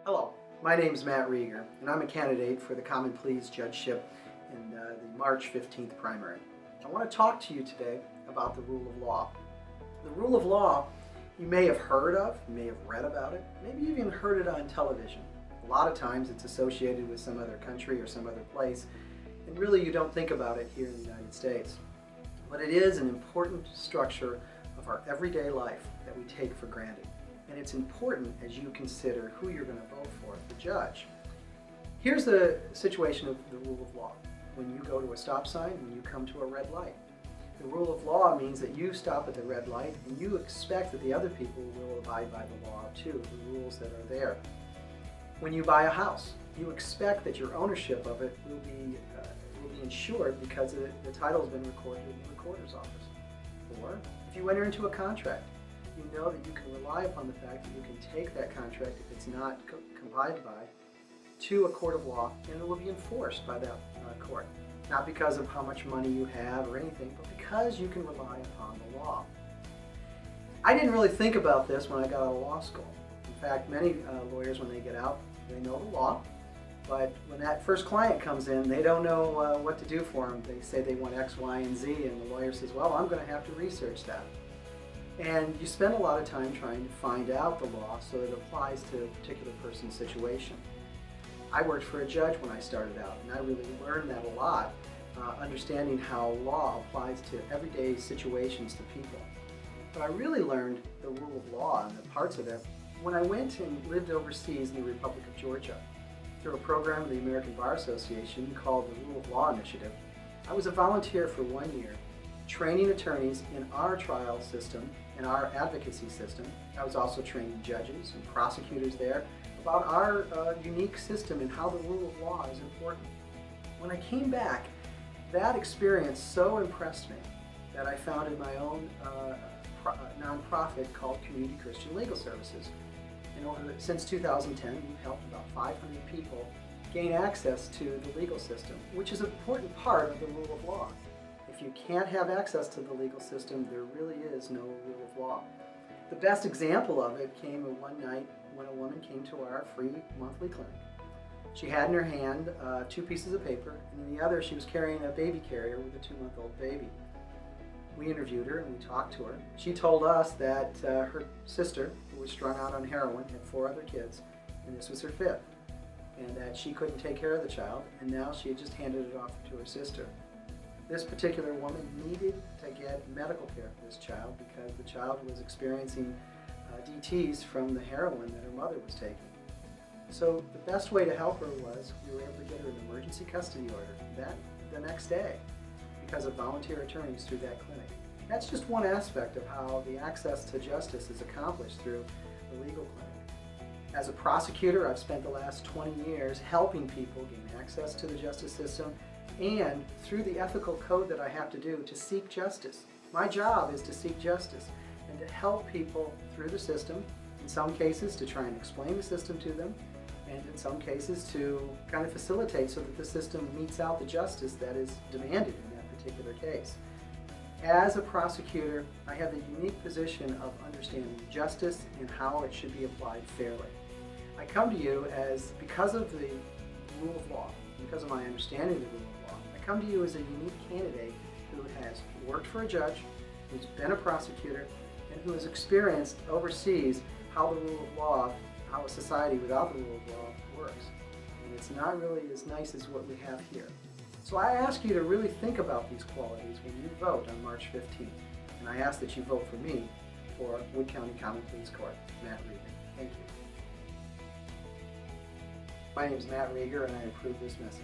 Hello, my name is Matt Reger, and I'm a candidate for the Common Pleas Judgeship in the March 15th primary. I want to talk to you today about the rule of law. The rule of law you may have heard of, you may have read about it, maybe even heard it on television. A lot of times it's associated with some other country or some other place, and really you don't think about it here in the United States. But it is an important structure of our everyday life that we take for granted. And it's important as you consider who you're going to vote for judge. Here's the situation of the rule of law. When you go to a stop sign, when you come to a red light, the rule of law means that you stop at the red light and you expect that the other people will abide by the law too, the rules that are there. When you buy a house, you expect that your ownership of it will be insured because the title has been recorded in the recorder's office. Or if you enter into a contract, you know that you can rely upon the fact that you can take that contract, if it's not complied by, to a court of law, and it will be enforced by that court. Not because of how much money you have or anything, but because you can rely upon the law. I didn't really think about this when I got out of law school. In fact, many lawyers, when they get out, they know the law, but when that first client comes in, they don't know what to do for them. They say they want X, Y, and Z, and the lawyer says, well, I'm going to have to research that. And you spend a lot of time trying to find out the law so it applies to a particular person's situation. I worked for a judge when I started out, and I really learned that a lot, understanding how law applies to everyday situations to people. But I really learned the rule of law and the parts of it when I went and lived overseas in the Republic of Georgia. Through a program of the American Bar Association called the Rule of Law Initiative, I was a volunteer for 1 year, training attorneys in our trial system and our advocacy system. I was also training judges and prosecutors there about our unique system and how the rule of law is important. When I came back, that experience so impressed me that I founded my own nonprofit called Community Christian Legal Services. And since 2010, we've helped about 500 people gain access to the legal system, which is an important part of the rule of law. If you can't have access to the legal system, there really is no rule of law. The best example of it came one night when a woman came to our free monthly clinic. She had in her hand 2 pieces of paper, and in the other she was carrying a baby carrier with a 2-month-old baby. We interviewed her and we talked to her. She told us that her sister, who was strung out on heroin, had 4 other kids, and this was her 5th, and that she couldn't take care of the child, and now she had just handed it off to her sister. This particular woman needed to get medical care for this child because the child was experiencing DTs from the heroin that her mother was taking. So the best way to help her was we were able to get her an emergency custody order the next day because of volunteer attorneys through that clinic. That's just one aspect of how the access to justice is accomplished through the legal clinic. As a prosecutor, I've spent the last 20 years helping people gain access to the justice system and through the ethical code that I have to do to seek justice. My job is to seek justice and to help people through the system, in some cases to try and explain the system to them, and in some cases to kind of facilitate so that the system metes out the justice that is demanded in that particular case. As a prosecutor, I have the unique position of understanding justice and how it should be applied fairly. I come to you because of the rule of law, because of my understanding of the rule of law, I come to you as a unique candidate who has worked for a judge, who's been a prosecutor, and who has experienced overseas how the rule of law, how a society without the rule of law works. And it's not really as nice as what we have here. So I ask you to really think about these qualities when you vote on March 15th. And I ask that you vote for me for Wood County Common Pleas Court. Matt Reger. Thank you. My name is Matt Reger, and I approve this message.